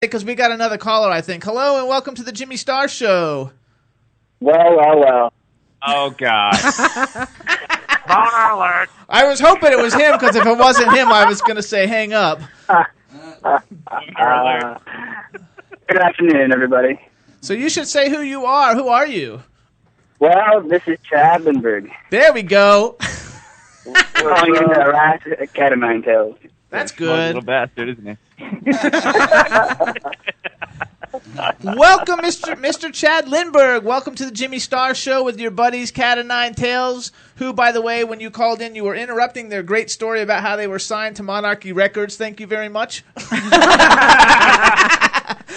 Because we got another caller, I think. Hello and welcome to the Jimmy Star Show. Well. Oh, God. Boner alert. I was hoping it was him, because if it wasn't him, I was going to say hang up. Good afternoon, everybody. So you should say who you are. Who are you? Well, this is Chad Lindberg. There we go. Calling in to harass a cat of nine tails. That's Smug good. little bastard, isn't he? Welcome, Mr. Chad Lindberg. Welcome to the Jimmy Star Show with your buddies, Cat of Nine Tails, who, by the way, when you called in, you were interrupting their great story about how they were signed to Monarchy Records. Thank you very much.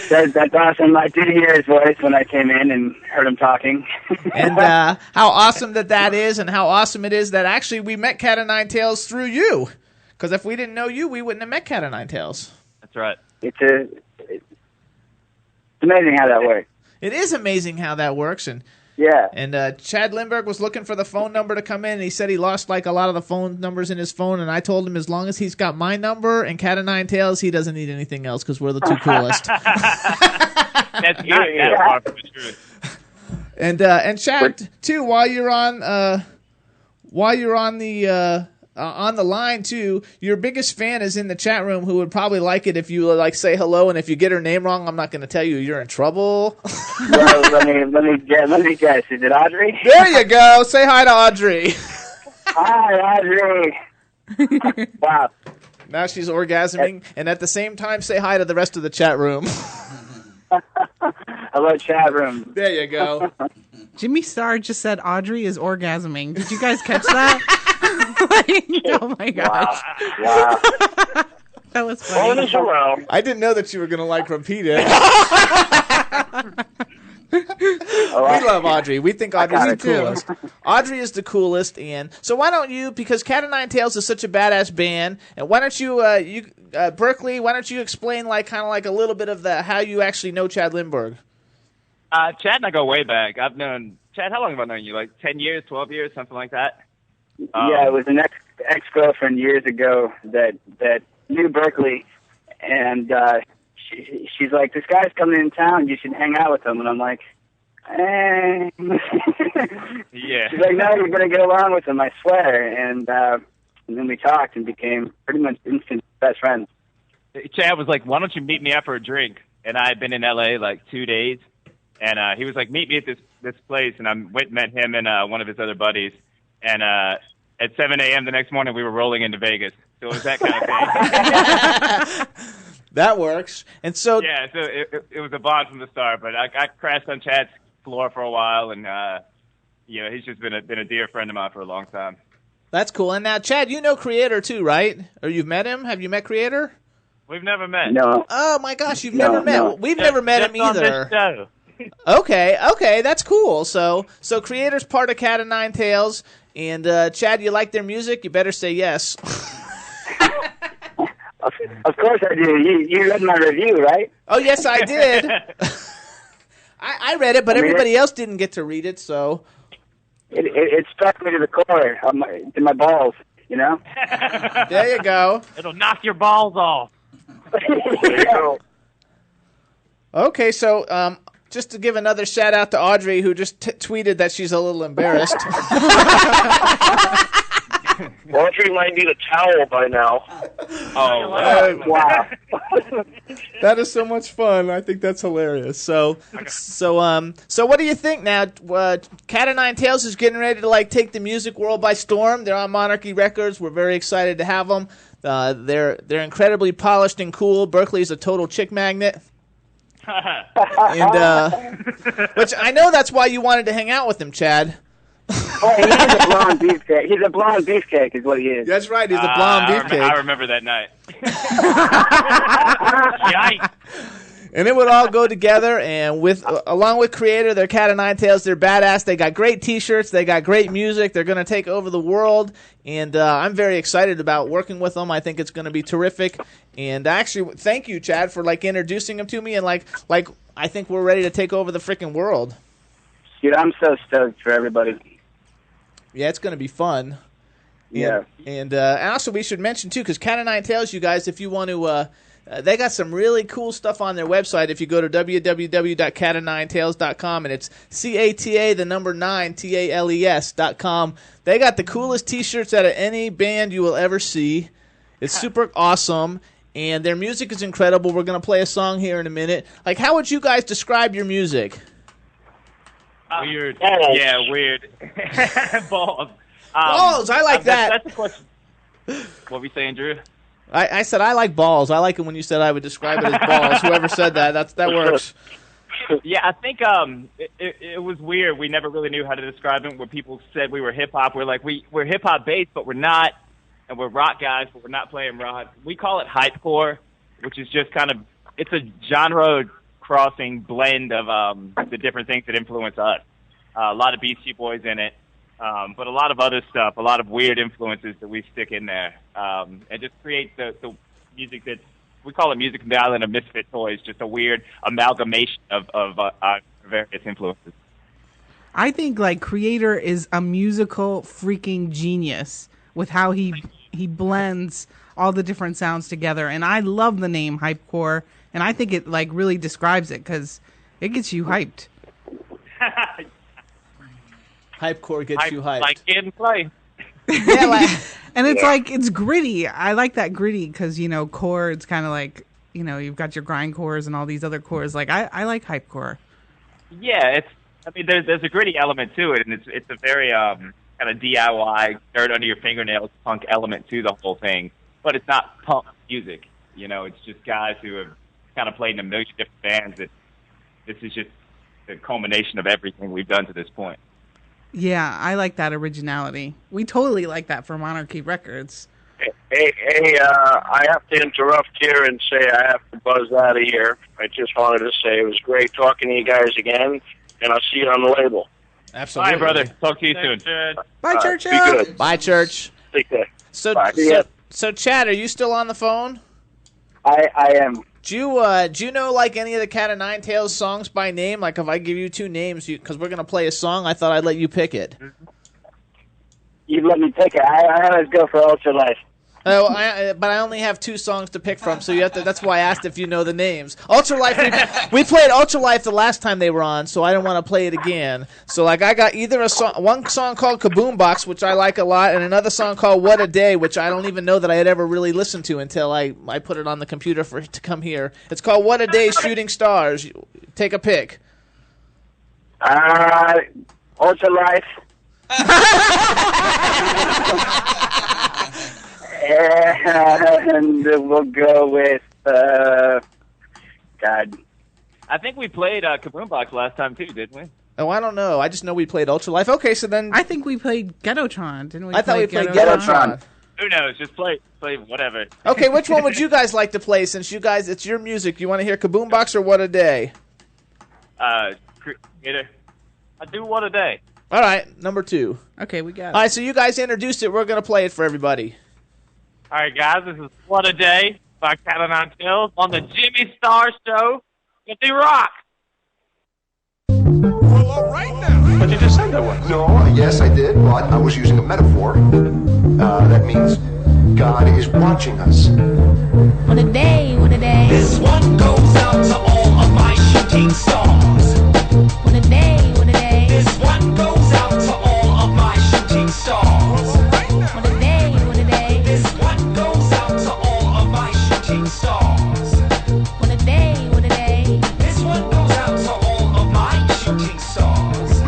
That's awesome. I did hear his voice when I came in and heard him talking. And how awesome that is, and how awesome it is that actually we met Cat of Nine Tails through you. Because if we didn't know you, we wouldn't have met Cat of Nine Tails. That's right. It's amazing how that works. It is amazing how that works. And Chad Lindberg was looking for the phone number to come in, and he said he lost like a lot of the phone numbers in his phone, and I told him as long as he's got my number and Cat of Nine Tails, he doesn't need anything else because we're the two coolest. That's not that far from the truth. And Chad, too, while you're on the line too, your biggest fan is in the chat room who would probably like it if you like say hello, and if you get her name wrong, I'm not going to tell you you're in trouble. Well, let me guess. Is it Audrey? There you go. Say hi to Audrey. Hi, Audrey. Wow. Now she's orgasming, and at the same time, say hi to the rest of the chat room. Hello, chat room. There you go. Jimmy Star just said Audrey is orgasming. Did you guys catch that? Oh my gosh. Wow. That was funny. I didn't know that you were going to repeat it. We love Audrey. We think Audrey's the coolest. Audrey is the coolest, and so why don't you, because Cat of Nine Tails is such a badass band, and why don't you, Berkeley, why don't you explain kind of a little bit of how you actually know Chad Lindberg? Chad and I go way back. I've known Chad. How long have I known you? 10 years, 12 years, something like that. Yeah, it was an ex-girlfriend years ago that knew Berkeley, and she's like, "This guy's coming in town. You should hang out with him." And I'm like, "Eh." Yeah. She's like, "No, you're gonna get along with him, I swear." And then we talked and became pretty much instant best friends. Chad was like, "Why don't you meet me out for a drink?" And I had been in LA 2 days, and he was like, "Meet me at this place." And I went and met him and one of his other buddies. And at 7 a.m. the next morning, we were rolling into Vegas. So it was that kind of thing. That works. And so yeah, so it was a bond from the start. But I crashed on Chad's floor for a while, and he's just been a dear friend of mine for a long time. That's cool. And now, Chad, you know Creator too, right? Or you've met him? Have you met Creator? We've never met. No. Oh my gosh, you've never met. No. We've never met him either. On this show. Okay, that's cool. So Creator's part of Cat of Nine Tails, and Chad, you like their music? You better say yes. Of course I do. You read my review, right? Oh yes, I did. I read it, but everybody else didn't get to read it. So it struck me to the core, in my balls. You know. There you go. It'll knock your balls off. There you go. Okay, so just to give another shout out to Audrey, who just tweeted that she's a little embarrassed. Audrey might need a towel by now. Oh, Wow. That is so much fun. I think that's hilarious. So what do you think now? Cat of Nine Tails is getting ready to take the music world by storm. They're on Monarchy Records. We're very excited to have them. They're incredibly polished and cool. Berkeley's a total chick magnet. And which I know that's why you wanted to hang out with him, Chad. Oh, he is a blonde beefcake. He's a blonde beefcake is what he is. That's right. He's a blonde beefcake. I remember that night. Yikes. And it would all go together, and along with Creator, they're Cat of Nine Tails. They're badass. They got great T-shirts. They got great music. They're going to take over the world, and I'm very excited about working with them. I think it's going to be terrific. And actually, thank you, Chad, for introducing them to me. And I think we're ready to take over the freaking world. Dude, I'm so stoked for everybody. Yeah, it's going to be fun. Yeah. And also we should mention, too, because Cat of Nine Tails, you guys, if you want to They got some really cool stuff on their website. If you go to www.cat9tales.com, and it's CATA, the number 9, TALES.com. They got the coolest T-shirts out of any band you will ever see. It's super awesome, and their music is incredible. We're going to play a song here in a minute. Like, how would you guys describe your music? Weird. Yeah, weird. Balls. Balls, I like that. That's the question. What were you saying, Drew? I said I like balls. I like it when you said I would describe it as balls. Whoever said that works. Yeah, I think it was weird. We never really knew how to describe it. When people said we were hip-hop, we're like, we're hip-hop based, but we're not. And we're rock guys, but we're not playing rock. We call it hypecore, which is just kind of, it's a genre-crossing blend of the different things that influence us. A lot of Beastie Boys in it. But a lot of other stuff, a lot of weird influences that we stick in there, and just create the music that we call it music from the island of misfit toys, just a weird amalgamation of various influences. I think like Creator is a musical freaking genius with how he blends all the different sounds together, and I love the name Hypecore, and I think it like really describes it because it gets you hyped. Hypecore gets you hyped. Like in play. Yeah, like, and it's like, it's gritty. I like that gritty because, core, it's kind of like, you've got your grind cores and all these other cores. Like, I like Hypecore. Yeah, there's a gritty element to it, and it's a very kind of DIY, dirt under your fingernails punk element to the whole thing. But it's not punk music. It's just guys who have kind of played in a million different bands. This is just the culmination of everything we've done to this point. Yeah, I like that originality. We totally like that for Monarchy Records. Hey, I have to interrupt here and say I have to buzz out of here. I just wanted to say it was great talking to you guys again, and I'll see you on the label. Absolutely. Bye, brother. Talk to you soon. Bye, Church. Be good. Bye, Church. Take care. So, Bye. so, Chad, are you still on the phone? I am. Do you know like any of the Cat of Nine Tails songs by name? Like if I give you two names, because we're gonna play a song, I thought I'd let you pick it. You let me pick it. I always go for Ultralife. Oh, but I only have two songs to pick from, so you have to. That's why I asked if you know the names. Ultralife, we played Ultralife the last time they were on, so I don't want to play it again. So like I got either one song called Kaboom Box, which I like a lot, and another song called What a Day, which I don't even know that I had ever really listened to until I put it on the computer for it to come here. It's called What a Day, Shooting Stars. Take a pick. Ultralife. And we'll go with, God. I think we played Kaboom Box last time, too, didn't we? Oh, I don't know. I just know we played Ultralife. Okay, so then... I think we played Ghettotron, didn't we? I thought we played Ghettotron. Who knows? Just play whatever. Okay, which one would you guys like to play since you guys, it's your music. You want to hear Kaboom Box or What a Day? Either. I do What a Day. All right, number 2. Okay, we got it. All right, so you guys introduced it. We're going to play it for everybody. All right, guys, this is What a Day by Cat of Nine Tails on the Jimmy Star Show with The Rock. Well, all right now. But you just said that once. No, yes, I did, but I was using a metaphor. That means God is watching us. What a day, what a day. This one goes out to all of my shooting stars. What a day, what a day. This one goes out to all of my shooting stars. What a day, what a day. This one goes out to all of my shooting stars. What a day, what a day. This one goes out to all of my shooting stars.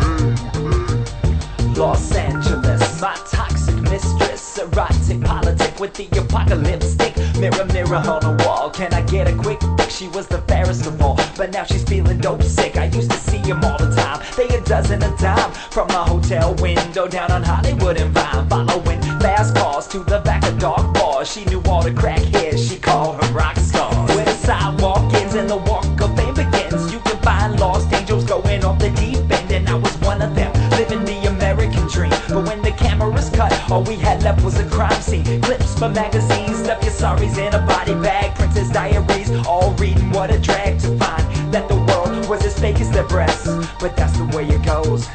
Los Angeles, my toxic mistress, erotic politic with the apocalypse stick. Mirror, mirror on the wall, can I get a quick fix? She was the fairest of all, but now she's feeling dope sick. I used to see him all the time, they a dozen a time. From my hotel window down on Hollywood and Vine, following fast cars to the back of dark bars. She knew all the crackheads, she called her rock stars. Where the sidewalk ends and the walk of fame begins, you can find lost angels going off the deep end. And I was one of them, living the American dream. But when the cameras cut, all we had left was a crime scene. Clips from magazines, stuff your sorries in a body bag. Princess diaries, all reading what a drag to find that the world was as fake as their breasts. But that's the way it goes,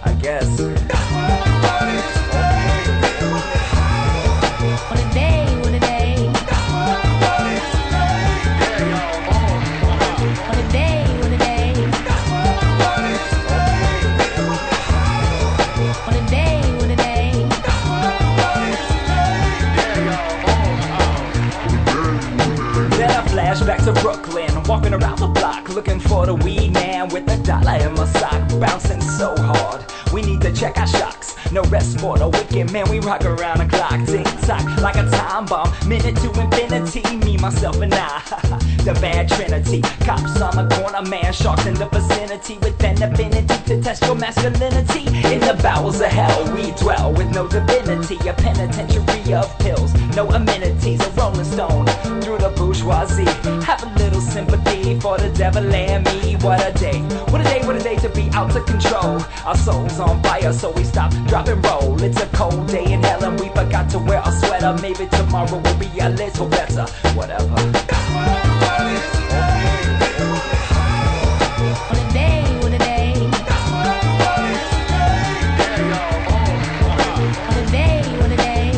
I guess. What a day, what a day. I'm walking around the block looking for the weed man with a dollar in my sock, bouncing so hard. We need to check our shocks. No rest for the wicked man. We rock around the clock, tick tock like a time bomb. Minute to infinity. Me, myself, and I, the bad trinity. Cops on the corner, man. Sharks in the vicinity with an affinity to test your masculinity. In the bowels of hell, we dwell with no divinity. A penitentiary of pills, no amenities. A rolling stone through the bourgeoisie. Have a little sympathy for the devil and me. What a day, what a day, what a day to be out of control. Our souls on fire, so we stop, drop and roll. It's a cold day in hell and we forgot to wear our sweater. Maybe tomorrow will be a little better. Whatever. What a day, what a day. What a day, what a day.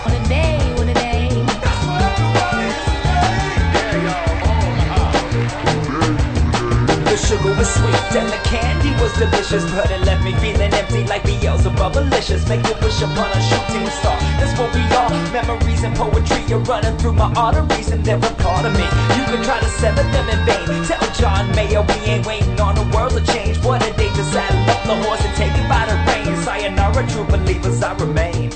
What a day, what a day. The sugar was sweet and the candy was delicious, but it left me feeling empty like Beelzebub malicious. Make a wish upon a shooting star. That's what we are. Memories and poetry are running through my arteries and they're a part of me. You can try to sever them in vain. Tell John Mayer we ain't waiting on the world to change. What a day to saddle up the horse and take it by the reins. Sayonara, true believers, I remain.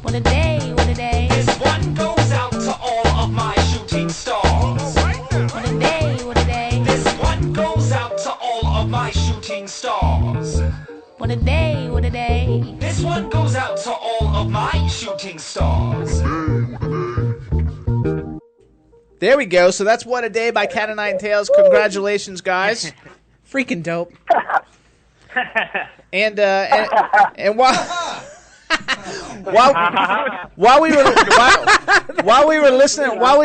What a day, what a day. This one goes out to all of my shooting stars. What a day, what a day. This one goes out to all of my shooting stars. What a day, what a day. This one goes out to all of my shooting stars. There we go. So that's What a Day by Cat o' Nine Tails. Congratulations, guys. Freaking dope. And while we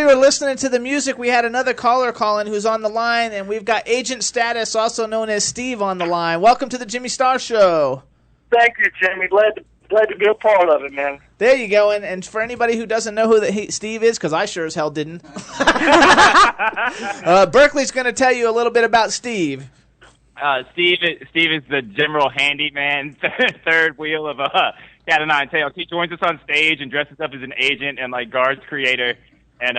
were listening to the music, we had another caller calling who's on the line, and we've got Agent Status, also known as Steve, on the line. Welcome to the Jimmy Star Show. Thank you, Jimmy. Glad to be a part of it, man. There you go. And for anybody who doesn't know who Steve is, because I sure as hell didn't, Berkeley's going to tell you a little bit about Steve. Steve is the general handyman, third wheel of Cat o' Nine Tails. He joins us on stage and dresses up as an agent and like guards creator and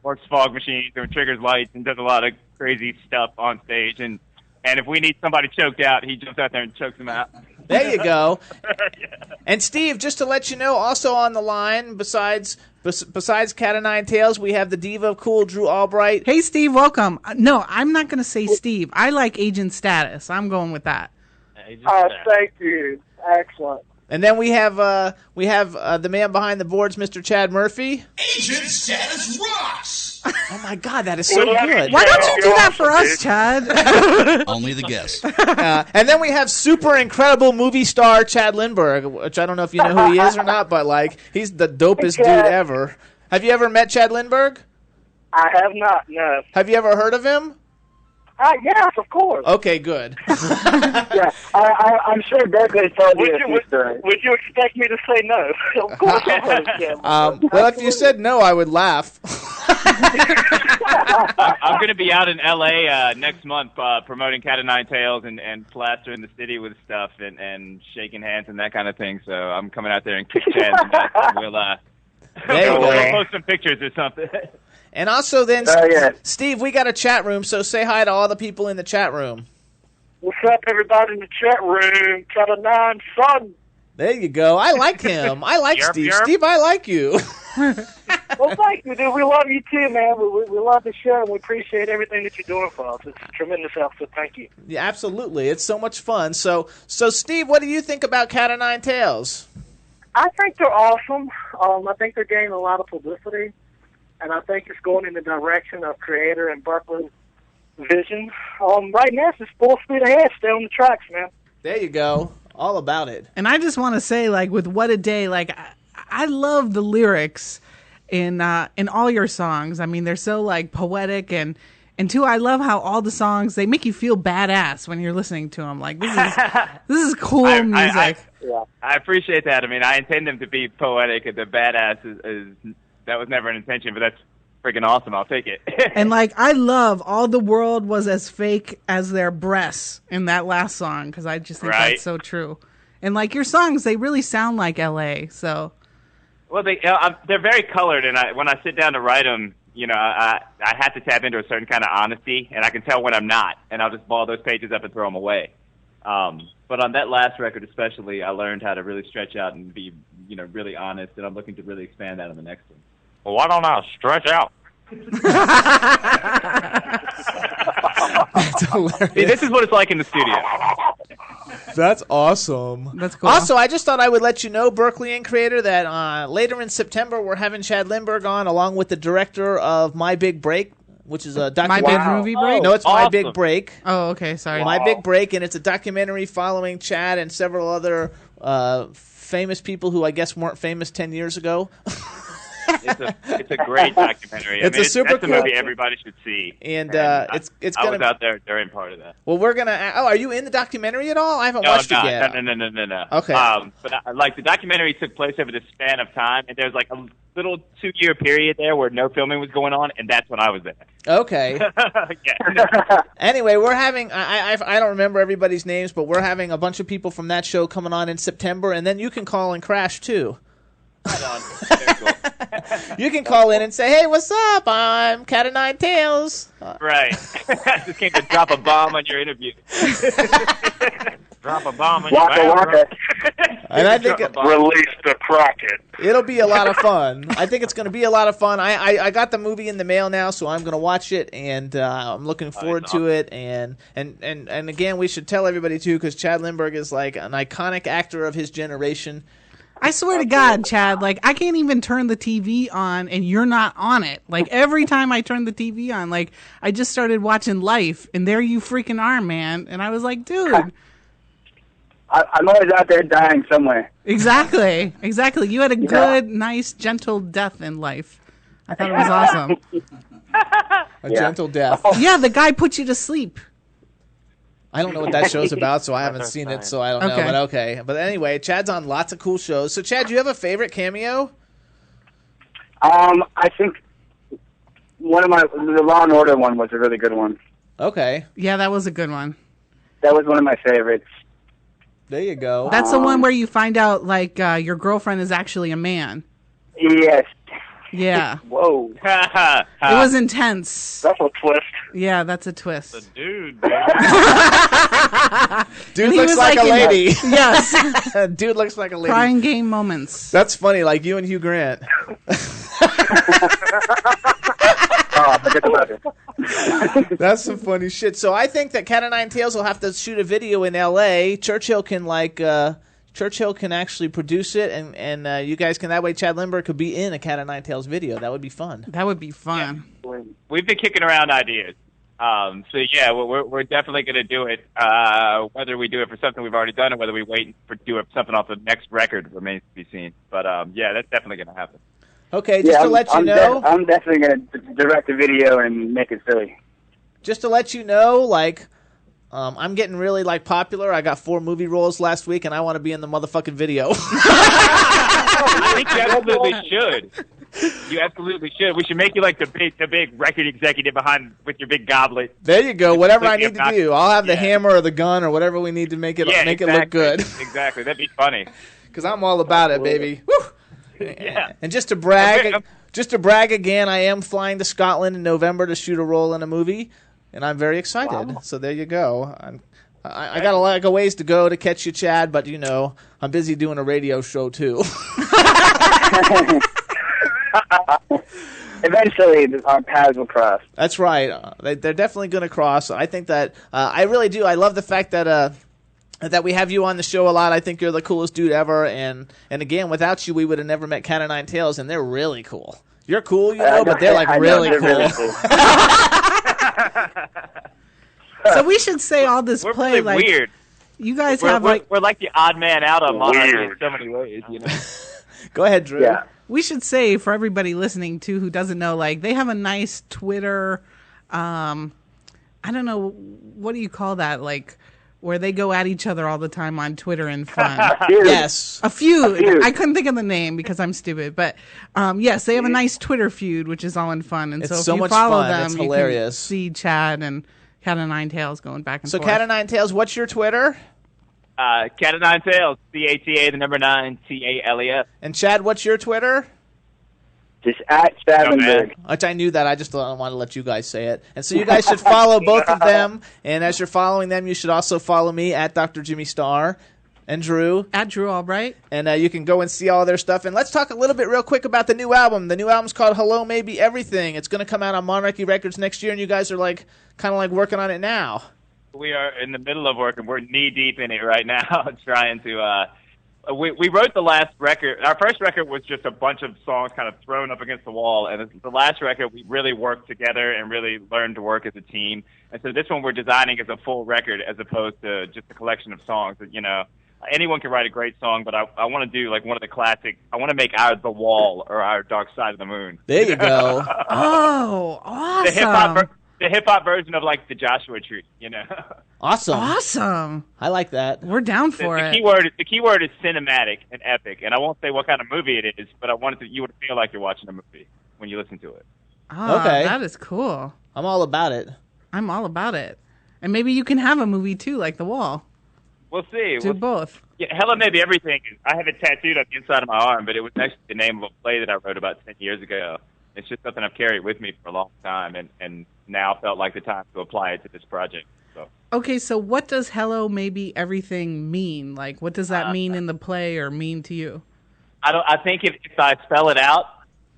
works fog machines and triggers lights and does a lot of crazy stuff on stage. And if we need somebody choked out, he jumps out there and chokes them out. There you go. Yeah. And Steve, just to let you know, also on the line, besides Cat o' Nine Tails, we have the diva of cool, Drew Albright. Hey, Steve, welcome. No, I'm not going to say Steve. I like Agent Status. I'm going with that. Thank you. Excellent. And then we have the man behind the boards, Mr. Chad Murphy. Agent Status rocks! Oh my God, that is so good. Why don't you do that for us, Chad? Only the guest. And then we have super incredible movie star Chad Lindberg, which I don't know if you know who he is or not, but like he's the dopest dude ever. Have you ever met Chad Lindberg? I have not, no. Have you ever heard of him? Yes, of course. Okay, good. Yeah, I'm sure Berkeley told you a story. Would you expect me to say no? Of course I would. Well, if you said no, I would laugh. I'm going to be out in L.A. Next month promoting Cat o' Nine Tails and plastering the city with stuff and shaking hands and that kind of thing. So I'm coming out there and kick Chad's butt. We'll there you go. post some pictures or something. And also then, yeah. Steve, we got a chat room, so say hi to all the people in the chat room. What's up, everybody in the chat room? Cat o' Nine, son. There you go. I like him. I like Yerp, Steve. yerp. Steve, I like you. Well, thank you, dude. We love you too, man. We love the show, and we appreciate everything that you're doing for us. It's a tremendous help, so thank you. Yeah, absolutely. It's so much fun. So Steve, what do you think about Cat o' Nine Tails? I think they're awesome. I think they're gaining a lot of publicity, and I think it's going in the direction of Creator and Berkeley's vision. Right now, it's just full speed ahead. Stay on the tracks, man. There you go. All about it. And I just want to say, like, with What a Day, like, I love the lyrics in all your songs. I mean, they're so, like, poetic and And two, I love how all the songs, they make you feel badass when you're listening to them. Like, this is cool music. I appreciate that. I mean, I intend them to be poetic, and the badass is that was never an intention, but that's freaking awesome. I'll take it. And like, I love All the World Was as Fake as Their Breasts in that last song, because I just think that's so true. And like, your songs, they really sound like LA. So, well, they're very colored, and when I sit down to write them, you know, I have to tap into a certain kind of honesty, and I can tell when I'm not, and I'll just ball those pages up and throw them away. But on that last record especially, I learned how to really stretch out and be, you know, really honest, and I'm looking to really expand that on the next one. Well, why don't I stretch out? That's hilarious. See, this is what it's like in the studio. That's awesome. That's cool. Also, I just thought I would let you know, Berkeley and Creator, that later in September we're having Chad Lindberg on, along with the director of My Big Break, which is a documentary. My Big Movie Break? No, it's Awesome. My Big Break. Oh, okay, sorry. My Big Break, and it's a documentary following Chad and several other famous people who I guess weren't famous 10 years ago. It's a great documentary. It's a super that's a cool movie everybody should see. And I gonna. was out there during part of that. Well, we're gonna. Oh, are you in the documentary at all? I haven't watched it yet. No. Okay. But like the documentary took place over the span of time, and there's like a little 2-year period there where no filming was going on, and that's when I was there. Okay. Yeah. Anyway, we're having. I don't remember everybody's names, but we're having a bunch of people from that show coming on in September, and then you can call and crash too. Right on. Very cool. You can call in and say, "Hey, what's up? I'm Cat of Nine Tails." Right. I just came to drop a bomb on your interview. Drop a bomb on your Waka. And I think Release the Crockett. it'll be a lot of fun. I think it's going to be a lot of fun. I got the movie in the mail now, so I'm going to watch it, and I'm looking forward to it. And again, we should tell everybody too, because Chad Lindberg is like an iconic actor of his generation. I swear to God, Chad, like, I can't even turn the TV on and you're not on it. Like, every time I turn the TV on, like, I just started watching Life, and there you freaking are, man. And I was like, dude. I'm always out there dying somewhere. Exactly. You had a good, nice, gentle death in life. I thought it was awesome. A gentle death. Yeah, the guy put you to sleep. I don't know what that show's about, so I haven't seen it, so I don't know. But okay. But anyway, Chad's on lots of cool shows. So, Chad, do you have a favorite cameo? I think the Law and Order one was a really good one. Okay. Yeah, that was a good one. That was one of my favorites. There you go. That's the one where you find out, like, your girlfriend is actually a man. Yes. Yeah. Whoa. It was intense. That's a twist. Yeah, that's a twist. The dude. Dude He looks was like a lady. Yes. Dude looks like a lady. Crying game moments. That's funny, like you and Hugh Grant. Forget about it. That's some funny shit. So I think that Cat of Nine Tails will have to shoot a video in L.A. Churchill can actually produce it, and you guys can. That way, Chad Lindberg could be in a Cat of Nine Tails video. That would be fun. That would be fun. Yeah. We've been kicking around ideas. So yeah, we're definitely going to do it. Whether we do it for something we've already done, or whether we wait for do it something off the next record remains to be seen. But yeah, that's definitely going to happen. Okay, just to let you know, I'm definitely going to direct a video and make it silly. Just to let you know, like. I'm getting really like popular. I got 4 movie roles last week, and I want to be in the motherfucking video. I think you absolutely should. You absolutely should. We should make you like the big record executive behind with your big goblet. There you go. Whatever I need to do, I'll have the hammer or the gun or whatever we need to make it it look good. Exactly. That'd be funny. Because I'm all about it, baby. Woo! Yeah. And just to brag again, I am flying to Scotland in November to shoot a role in a movie. And I'm very excited. Wow. So there you go. I got a lot of ways to go to catch you, Chad, but, you know, I'm busy doing a radio show, too. Eventually, our paths will cross. That's right. They're definitely going to cross. I think that I really do. I love the fact that we have you on the show a lot. I think you're the coolest dude ever. And again, without you, we would have never met Cat of Nine Tails, and they're really cool. You're cool, you know, but they're like really cool. So we should say all this we're play really like weird. You guys we're like the odd man out on Monarchy in so many ways, you know. Go ahead, Drew. Yeah. We should say for everybody listening too who doesn't know, like they have a nice Twitter I don't know, what do you call that? Like, where they go at each other all the time on Twitter and fun. Yes. A feud. I couldn't think of the name because I'm stupid. But, yes, they have a nice Twitter feud, which is all in fun. And It's so if so you much follow fun. them, It's you hilarious. can see Chad and Cat of Nine Tails going back and So forth. Cat of Nine Tails, what's your Twitter? Cat of Nine Tails, CATA, the number 9, TALES. And Chad, what's your Twitter? Just at Chad Oh, man. Lindberg. Which I knew that. I just don't want to let you guys say it. And so you guys should follow both of them. And as you're following them, you should also follow me at Dr. Jimmy Star and Drew. At Drew Albright. And you can go and see all their stuff. And let's talk a little bit real quick about the new album. The new album's called Hello Maybe Everything. It's going to come out on Monarchy Records next year, and you guys are like kind of like working on it now. We are in the middle of working. We're knee deep in it right now, trying to. We wrote the last record. Our first record was just a bunch of songs kind of thrown up against the wall, and the last record we really worked together and really learned to work as a team. And so this one we're designing as a full record as opposed to just a collection of songs. That, you know, anyone can write a great song, but I want to do like one of the classic. I want to make our The Wall or our Dark Side of the Moon. There you go. Oh, awesome. The hip hop version of like the Joshua Tree, you know. Awesome. Awesome. I like that. We're down for The it. keyword is cinematic and epic, and I won't say what kind of movie it is, but I wanted you would feel like you're watching a movie when you listen to it. Oh, Okay. that is cool. I'm all about it. I'm all about it. And maybe you can have a movie too, like The Wall. We'll see. Do both. Yeah, Hello Maybe Everything. I have it tattooed on the inside of my arm, but it was actually the name of a play that I wrote about 10 years ago. It's just something I've carried with me for a long time, and now felt like the time to apply it to this project. So. Okay, so what does Hello Maybe Everything mean? Like, what does that mean in the play or mean to you? I think if I spell it out,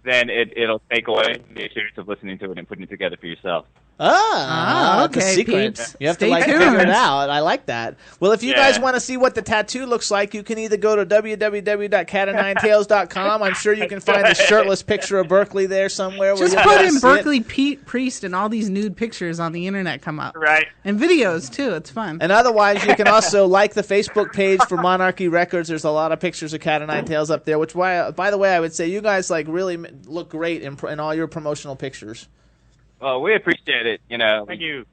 then it'll take away the experience of listening to it and putting it together for yourself. The okay, secret. peeps. You have Stay to like tuned. figure it out. I like that. Well, if you Yeah. guys want to see what the tattoo looks like, you can either go to www.catofninetails.com. I'm sure you can find a shirtless picture of Berkeley there somewhere. Where Just you'll put be able in to see it. Berkeley Priest and all these nude pictures on the internet come up. Right. And videos, too. It's fun. And otherwise, you can also like the Facebook page for Monarchy Records. There's a lot of pictures of Cat of Nine Tails up there. Which, by the way, I would say you guys like really look great in all your promotional pictures. Well, we appreciate it. You know, thank you.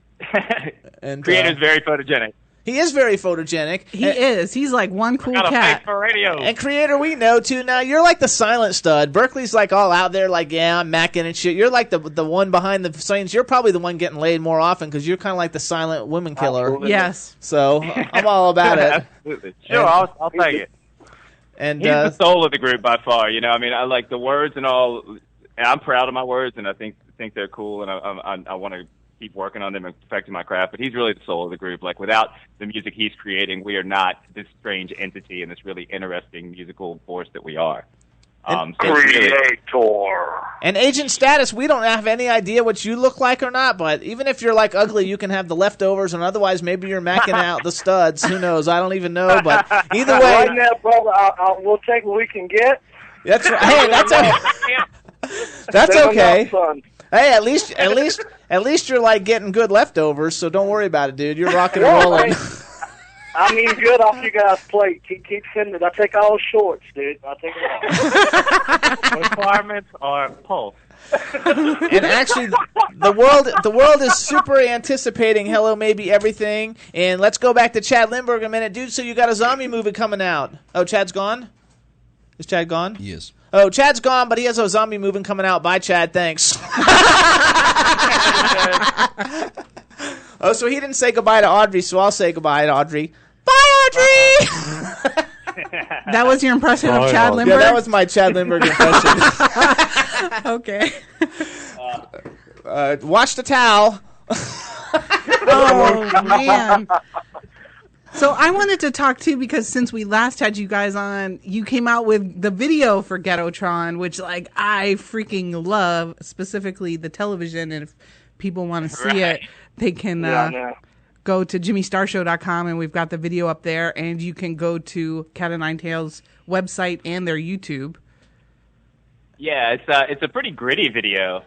And Creator's very photogenic. he is very photogenic. He is. He's like one cool Got a face cat. for radio. And Creator, we know too. Now you're like the silent stud. Berkeley's like all out there, like yeah, I'm macking and shit. You're like the one behind the scenes. You're probably the one getting laid more often because you're kind of like the silent women killer. Absolutely. Yes. So I'm all about it. Absolutely. Sure, I'll take it. And He's the soul of the group by far. You know, I mean, I like the words and all. And I'm proud of my words, and I think they're cool, and I want to keep working on them and perfecting my craft. But he's really the soul of the group. Like without the music he's creating, we are not this strange entity and this really interesting musical force that we are. So it's really- And Agent Status, we don't have any idea what you look like or not, but even if you're like ugly, you can have the leftovers, and otherwise maybe you're macking out the studs. Who knows? I don't even know, but either way, Right now, brother, we'll take what we can get. that's right. Hey, that's okay. That's Send 'em okay. out, son. Hey, at least you're like getting good leftovers, so don't worry about it, dude. You're rocking and Yeah, rolling. hey, I mean, good off you guys' plate. Keep sending it. I take all shorts, dude. I take them all. requirements are pulse. And actually, the world is super anticipating Hello Maybe Everything. And let's go back to Chad Lindberg a minute, dude. So you got a zombie movie coming out? Oh, Chad's gone. Is Chad gone? Yes. Oh, Chad's gone, but he has a zombie movie coming out. Bye, Chad. Thanks. Oh, so he didn't say goodbye to Audrey, so I'll say goodbye to Audrey. Bye, Audrey. That was your impression of Chad Yeah, Lindberg? that was my Chad Lindberg impression. Okay. Wash the towel. Oh, man. So I wanted to talk too because since we last had you guys on, you came out with the video for Ghettotron, which like I freaking love, specifically the television. And if people want to see it, they can go to JimmyStarShow.com and we've got the video up there. And you can go to Cat of Nine Tails website and their YouTube. Yeah, it's a pretty gritty video,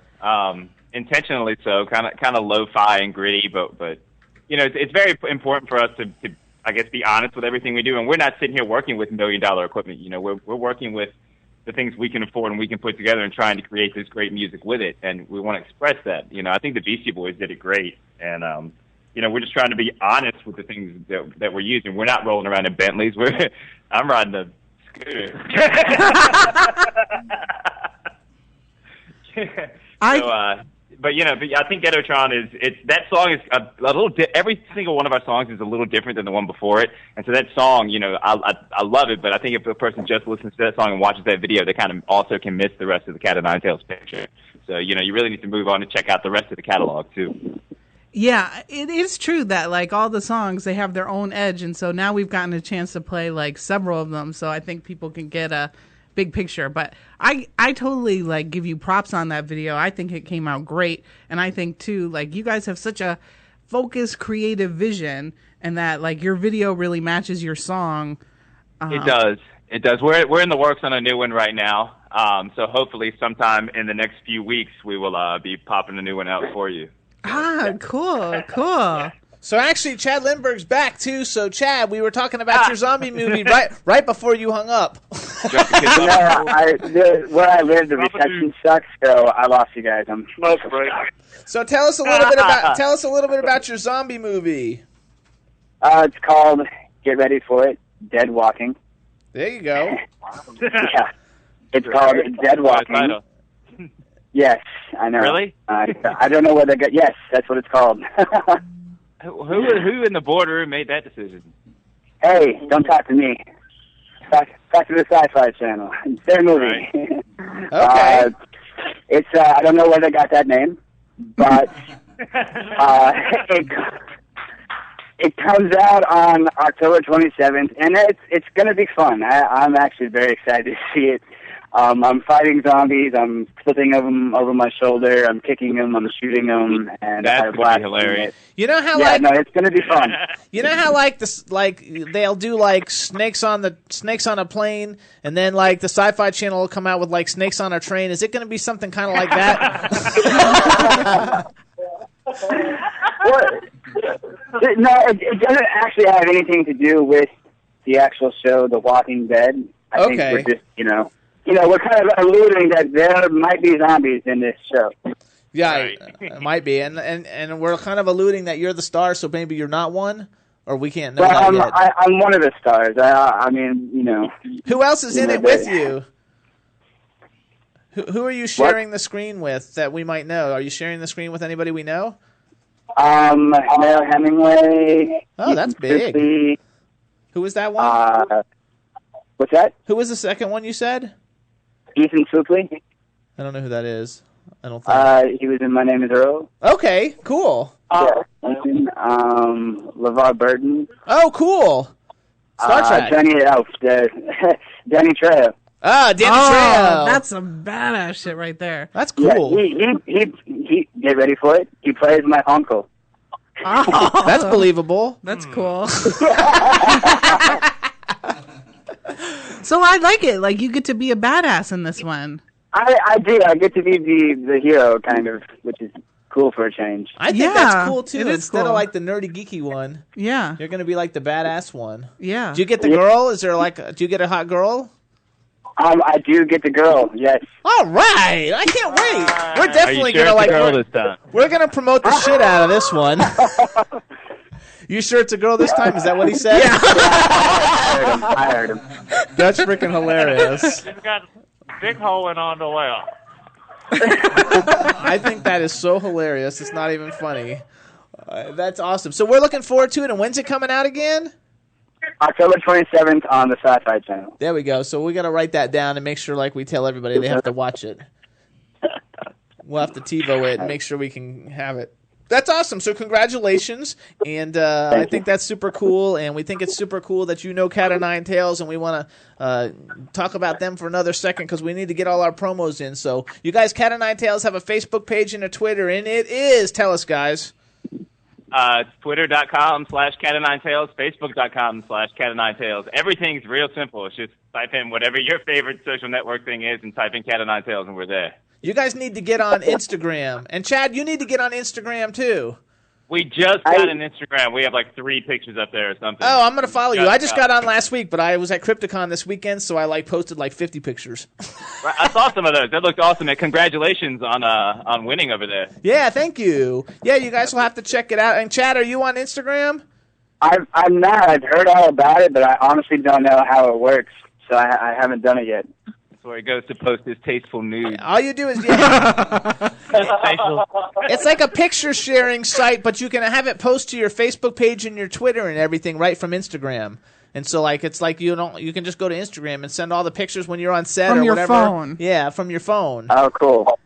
intentionally so, kind of lo-fi and gritty, but you know, it's very important for us to I guess be honest with everything we do, and we're not sitting here working with $1 million equipment. You know, we're working with the things we can afford and we can put together and trying to create this great music with it. And we want to express that. I think the Beastie Boys did it great. And, we're just trying to be honest with the things that we're using. We're not rolling around in Bentleys. I'm riding a scooter. But I think Ghettotron that song is a little. Every single one of our songs is a little different than the one before it, and so that song, I love it. But I think if a person just listens to that song and watches that video, they kind of also can miss the rest of the Cat of Nine Tails picture. So you really need to move on and check out the rest of the catalog too. Yeah, it is true that like all the songs, they have their own edge, and so now we've gotten a chance to play like several of them. So I think people can get a big picture. But I totally like give you props on that video. I think it came out great, and I think too like you guys have such a focused, creative vision, and that like your video really matches your song. It does. We're in the works on a new one right now. So hopefully sometime in the next few weeks we will be popping a new one out for you. Cool. So actually, Chad Lindberg's back too. So Chad, we were talking about your zombie movie right before you hung up. Where I live, the reception sucks, so I lost you guys. I'm smoke break. So tell us a little bit about your zombie movie. It's called Get Ready for It, Dead Walking. There you go. Yeah, it's called Dead Walking. Yes, I know. Really? I don't know where they got. Yes, that's what it's called. Who in the boardroom made that decision? Hey, don't talk to me. Talk to the Sci-Fi Channel. It's their movie. Right. Okay. It's I don't know where they got that name, but it comes out on October 27th, and it's going to be fun. I'm actually very excited to see it. I'm fighting zombies. I'm flipping them over my shoulder. I'm kicking them. I'm shooting them, and that's going to be hilarious. You know how it's going to be fun. You know how they'll do like snakes on a plane, and then like the Sci-Fi Channel will come out with like snakes on a train. Is it going to be something kind of like that? No, it doesn't actually have anything to do with the actual show, The Walking Dead. I think we're just we're kind of alluding that there might be zombies in this show. Yeah, it might be, and we're kind of alluding that you're the star, so maybe you're not one, or we can't know that yet. I'm one of the stars. I mean, Who else is in it with you? Who are you sharing the screen with that we might know? Are you sharing the screen with anybody we know? Mel Hemingway. Oh, that's big. Christy. Who was that one? What's that? Who was the second one you said? Ethan Suplee. I don't know who that is. I don't think. He was in My Name is Earl. Okay, cool. LeVar Burton. Oh, cool. Star Trek. Danny Trejo. Ah, Danny Trejo. That's some badass shit right there. That's cool. Yeah, he get ready for it. He plays my uncle. Oh, that's believable. That's cool. So I like it. Like you get to be a badass in this one. I do. I get to be the hero, kind of, which is cool for a change. I think that's cool too. Instead cool. of like the nerdy geeky one, yeah, you're gonna be like the badass one. Yeah. Do you get the girl? Is there do you get a hot girl? I do get the girl. Yes. All right. I can't wait. We're definitely gonna like girl this time? We're gonna promote the shit out of this one. You sure it's a girl this time? Is that what he said? Yeah. I heard him. That's freaking hilarious. It's got a big hole in on the left. I think that is so hilarious. It's not even funny. That's awesome. So we're looking forward to it. And when's it coming out again? October 27th on the Sci-Fi Channel. There we go. So we got to write that down and make sure, like, we tell everybody they have to watch it. We'll have to TiVo it and make sure we can have it. That's awesome. So congratulations, and I think that's super cool, and we think it's super cool that you know Cat of Nine Tails, and we want to talk about them for another second because we need to get all our promos in. So you guys, Cat of Nine Tails, have a Facebook page and a Twitter, and it is, tell us, guys. Twitter.com/Cat of Nine Tails, Facebook.com/Cat of Nine Tails. Everything's real simple. It's just type in whatever your favorite social network thing is and type in Cat of Nine Tails, and we're there. You guys need to get on Instagram. And, Chad, you need to get on Instagram, too. We just got an Instagram. We have like 3 pictures up there or something. Oh, I'm gonna follow you. I just got on last week, but I was at Crypticon this weekend, so I posted like 50 pictures. I saw some of those. That looked awesome. And congratulations on winning over there. Yeah, thank you. Yeah, you guys will have to check it out. And Chad, are you on Instagram? I'm not. I've heard all about it, but I honestly don't know how it works, so I haven't done it yet. That's where he goes to post his tasteful nudes. All you do is it's like a picture sharing site, but you can have it post to your Facebook page and your Twitter and everything right from Instagram. And so it's like you can just go to Instagram and send all the pictures when you're on set from or your whatever. Phone. Yeah, from your phone. Oh, cool.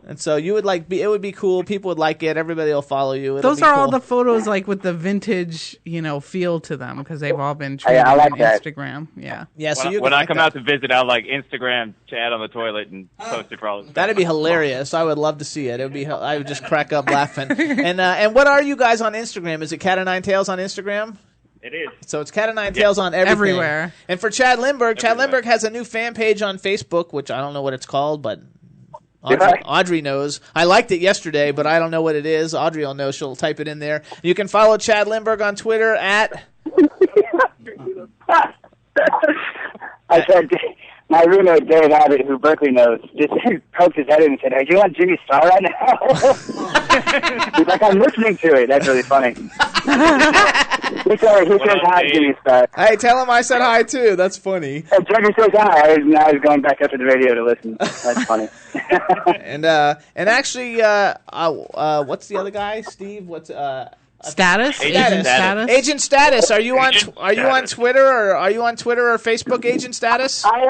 And so you would it would be cool. People would like it. Everybody will follow you. Those are all the photos with the vintage, feel to them because they've all been treated I like on that. Instagram. Yeah. Yeah. So when I come out to visit, I'll Instagram Chad on the toilet and post it for all. That'd be hilarious. I would love to see it. I would just crack up laughing. And what are you guys on Instagram? Is it Cat of Nine Tails on Instagram? It is. So it's Cat of Nine Tails on everything. Everywhere. And for Chad Lindberg, Chad Lindberg has a new fan page on Facebook, which I don't know what it's called, but Audrey knows. I liked it yesterday, but I don't know what it is. Audrey will know. She'll type it in there. You can follow Chad Lindberg on Twitter at... I said, my roommate Dave Abbott, who Berkeley knows, just poked his head in and said, "Are you on Jimmy Star right now?" He's like, "I'm listening to it." That's really funny. He says hi, Jimmy Star. Hey, tell him I said hi too. That's funny. And Jimmy says hi. Now he's going back up to the radio to listen. That's funny. And actually, what's the other guy? Steve? What's Status? Agent Status. Are you on Twitter or Facebook? Agent Status. I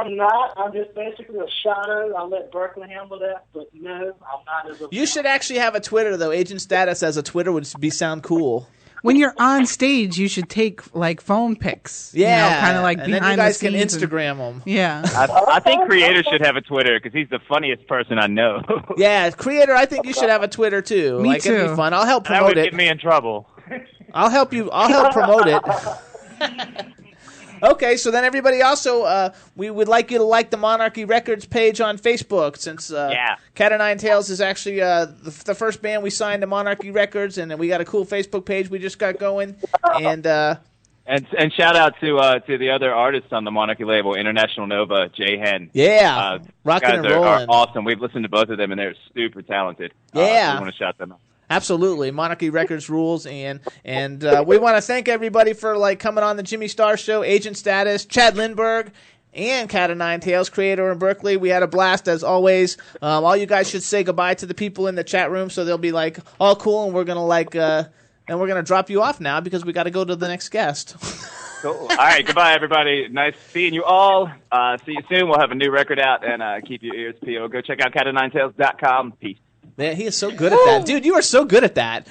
am not. I'm just basically a shadow. I'll let Berkeley handle that, but no, I'm not as a... You should actually have a Twitter, though. Agent Status as a Twitter would sound cool. When you're on stage, you should take phone pics. Yeah, kind of and behind then you guys the can scenes Instagram them. Yeah, I think Creator should have a Twitter because he's the funniest person I know. Yeah, Creator. I think you should have a Twitter too. Me too. It'd be fun. I'll help That promote would it. get me in trouble. I'll help promote it. Okay, so then everybody also, we would like you to like the Monarchy Records page on Facebook, since Cat of Nine Tails is actually the first band we signed to Monarchy Records, and we got a cool Facebook page we just got going, and shout out to the other artists on the Monarchy label, International Nova, Jay Hen. Yeah, rocking and rolling. Are awesome. We've listened to both of them, and they're super talented. Yeah, so we want to shout them out. Absolutely, Monarchy Records rules, and we want to thank everybody for coming on the Jimmy Star Show. Agent Status, Chad Lindberg, and Cat of Nine Tails, Creator in Berkeley. We had a blast as always. All you guys should say goodbye to the people in the chat room, so they'll be all cool, and we're gonna drop you off now because we got to go to the next guest. Cool. All right, goodbye, everybody. Nice seeing you all. See you soon. We'll have a new record out, and keep your ears peeled. Go check out catofninetails.com. Peace. Man, he is so good at that. Dude, you are so good at that.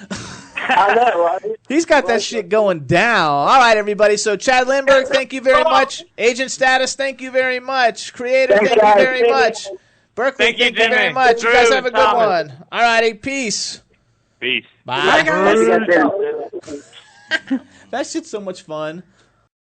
I know, right? He's got that shit going down. All right, everybody. So, Chad Lindberg, thank you very much. Agent Status, thank you very much. Creator, thank you very much. Berkeley, thank you very much. You guys have a good one. All righty, peace. Peace. Bye. Bye, guys. That shit's so much fun.